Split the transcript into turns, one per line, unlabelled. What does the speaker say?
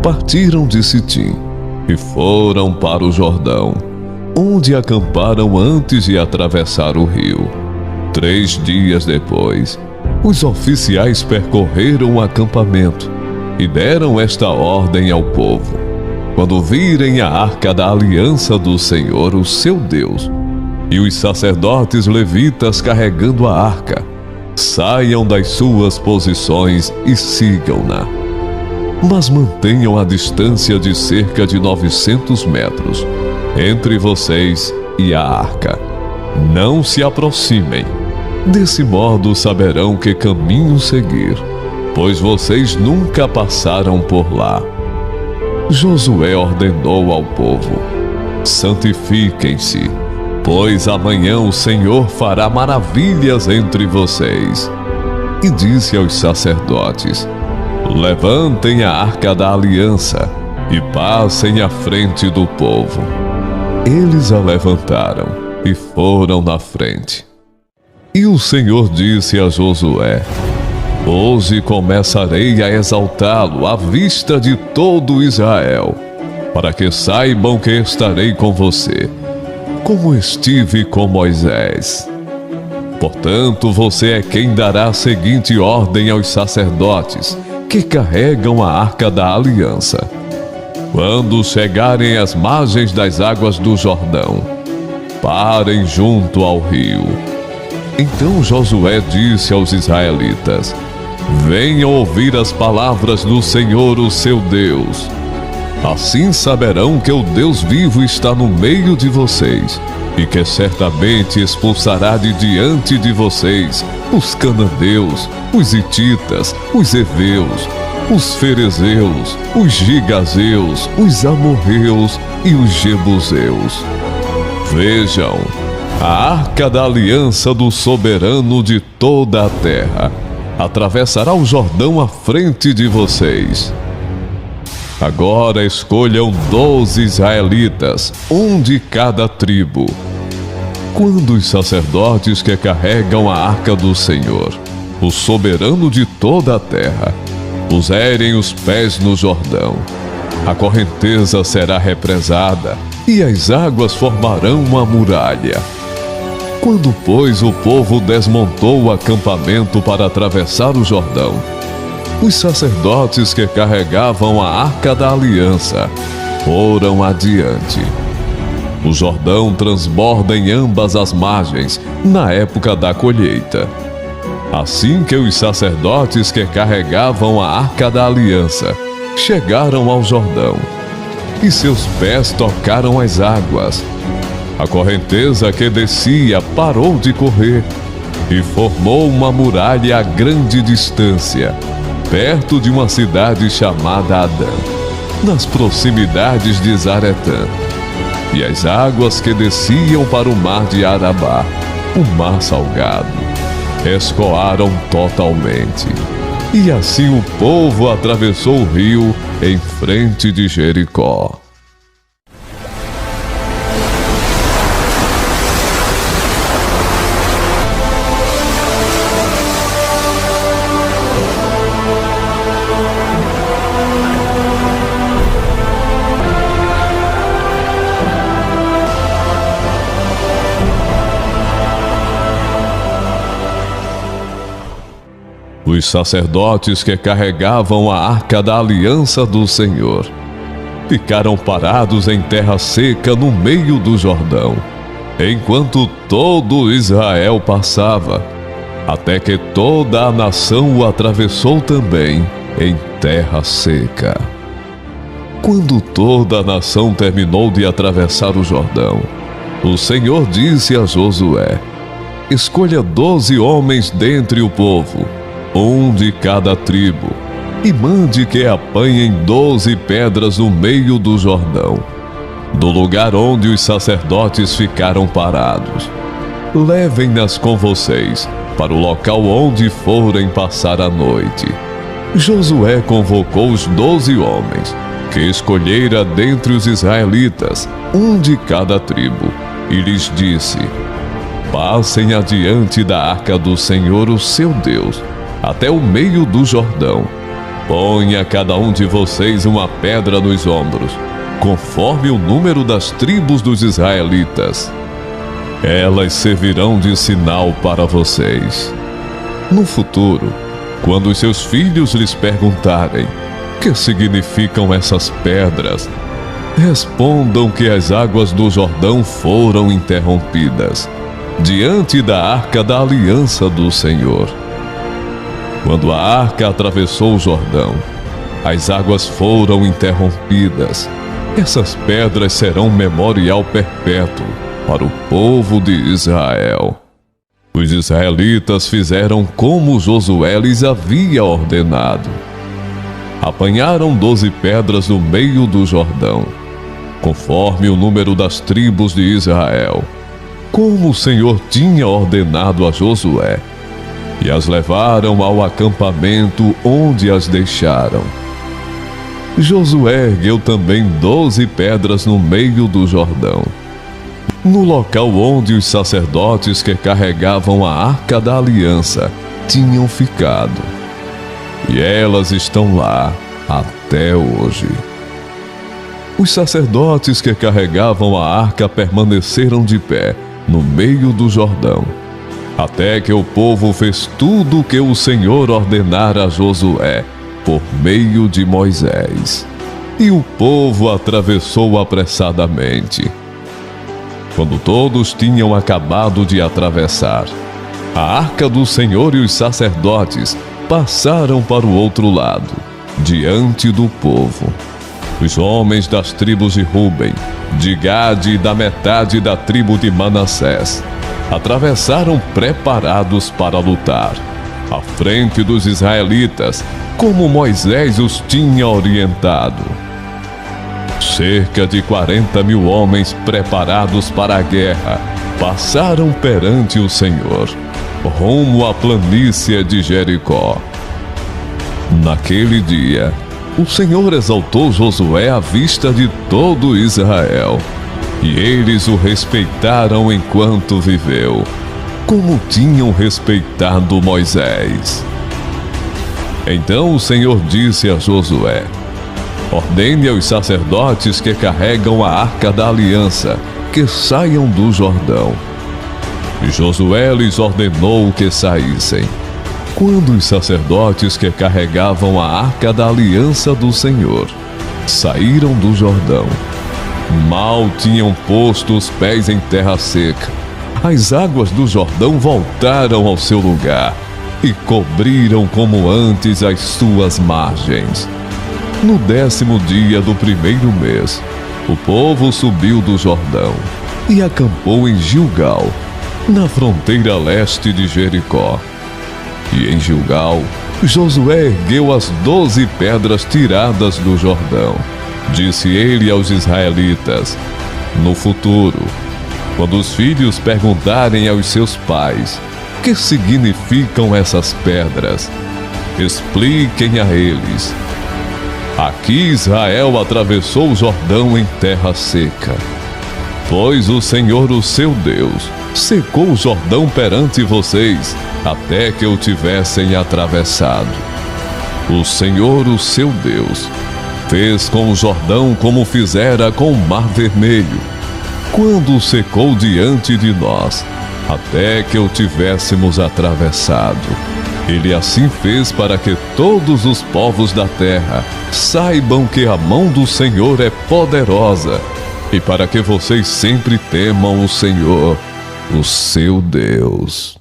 partiram de Sitim e foram para o Jordão, onde acamparam antes de atravessar o rio. 3 dias depois, os oficiais percorreram o acampamento e deram esta ordem ao povo: quando virem a arca da aliança do Senhor, o seu Deus, e os sacerdotes levitas carregando a arca, saiam das suas posições e sigam-na. Mas mantenham a distância de cerca de 900 metros entre vocês e a arca. Não se aproximem. Desse modo saberão que caminho seguir, pois vocês nunca passaram por lá. Josué ordenou ao povo: santifiquem-se, pois amanhã o Senhor fará maravilhas entre vocês. E disse aos sacerdotes: levantem a arca da aliança e passem à frente do povo. Eles a levantaram e foram na frente. E o Senhor disse a Josué: hoje começarei a exaltá-lo à vista de todo Israel, para que saibam que estarei com você, como estive com Moisés. Portanto, você é quem dará a seguinte ordem aos sacerdotes que carregam a arca da aliança: quando chegarem às margens das águas do Jordão, parem junto ao rio. Então Josué disse aos israelitas: venham ouvir as palavras do Senhor, o seu Deus. Assim saberão que o Deus vivo está no meio de vocês, e que certamente expulsará de diante de vocês os cananeus, os hititas, os heveus, os ferezeus, os gigazeus, os amorreus e os jebuseus. Vejam, a arca da aliança do soberano de toda a terra atravessará o Jordão à frente de vocês. Agora escolham 12 israelitas, um de cada tribo. Quando os sacerdotes que carregam a arca do Senhor, o soberano de toda a terra, puserem os pés no Jordão, a correnteza será represada e as águas formarão uma muralha. Quando, pois, o povo desmontou o acampamento para atravessar o Jordão, os sacerdotes que carregavam a arca da aliança foram adiante. O Jordão transborda em ambas as margens na época da colheita. Assim que os sacerdotes que carregavam a arca da aliança chegaram ao Jordão, e seus pés tocaram as águas, a correnteza que descia parou de correr e formou uma muralha a grande distância, perto de uma cidade chamada Adã, nas proximidades de Zaretã. E as águas que desciam para o mar de Arabá, o mar salgado, escoaram totalmente. E assim o povo atravessou o rio em frente de Jericó. Os sacerdotes que carregavam a arca da aliança do Senhor ficaram parados em terra seca no meio do Jordão, enquanto todo Israel passava, até que toda a nação o atravessou também em terra seca. Quando toda a nação terminou de atravessar o Jordão, o Senhor disse a Josué: escolha 12 homens dentre o povo, um de cada tribo, e mande que apanhem 12 pedras no meio do Jordão, do lugar onde os sacerdotes ficaram parados. Levem-nas com vocês para o local onde forem passar a noite. Josué convocou os 12 homens, que escolhera dentre os israelitas, um de cada tribo, e lhes disse: passem adiante da arca do Senhor, o seu Deus, até o meio do Jordão, Ponha cada um de vocês uma pedra nos ombros, conforme o número das tribos dos israelitas. Elas servirão de sinal para vocês. No futuro, quando os seus filhos lhes perguntarem o que significam essas pedras, respondam que as águas do Jordão foram interrompidas diante da arca da aliança do Senhor. Quando a arca atravessou o Jordão, as águas foram interrompidas. Essas pedras serão memorial perpétuo para o povo de Israel. Os israelitas fizeram como Josué lhes havia ordenado. Apanharam 12 pedras no meio do Jordão, conforme o número das tribos de Israel, como o Senhor tinha ordenado a Josué, e as levaram ao acampamento onde as deixaram. Josué ergueu também 12 pedras no meio do Jordão, no local onde os sacerdotes que carregavam a arca da aliança tinham ficado. E elas estão lá até hoje. Os sacerdotes que carregavam a arca permaneceram de pé no meio do Jordão, até que o povo fez tudo o que o Senhor ordenara a Josué por meio de Moisés. E o povo atravessou apressadamente. Quando todos tinham acabado de atravessar, a arca do Senhor e os sacerdotes passaram para o outro lado, diante do povo. Os homens das tribos de Ruben, de Gade e da metade da tribo de Manassés atravessaram preparados para lutar, à frente dos israelitas, como Moisés os tinha orientado. Cerca de 40.000 homens preparados para a guerra passaram perante o Senhor, rumo à planície de Jericó. Naquele dia, o Senhor exaltou Josué à vista de todo Israel, e eles o respeitaram enquanto viveu, como tinham respeitado Moisés. Então o Senhor disse a Josué: ordene aos sacerdotes que carregam a arca da aliança que saiam do Jordão. E Josué lhes ordenou que saíssem. Quando os sacerdotes que carregavam a arca da aliança do Senhor saíram do Jordão, mal tinham posto os pés em terra seca, as águas do Jordão voltaram ao seu lugar e cobriram como antes as suas margens. No 10º dia do primeiro mês, o povo subiu do Jordão e acampou em Gilgal, na fronteira leste de Jericó. E em Gilgal, Josué ergueu as 12 pedras tiradas do Jordão. Disse ele aos israelitas: no futuro, quando os filhos perguntarem aos seus pais o que significam essas pedras, expliquem a eles: aqui Israel atravessou o Jordão em terra seca, pois o Senhor, o seu Deus, secou o Jordão perante vocês, até que o tivessem atravessado. O Senhor, o seu Deus, fez com o Jordão como fizera com o Mar Vermelho, quando o secou diante de nós, até que o tivéssemos atravessado. Ele assim fez para que todos os povos da terra saibam que a mão do Senhor é poderosa, e para que vocês sempre temam o Senhor, o seu Deus.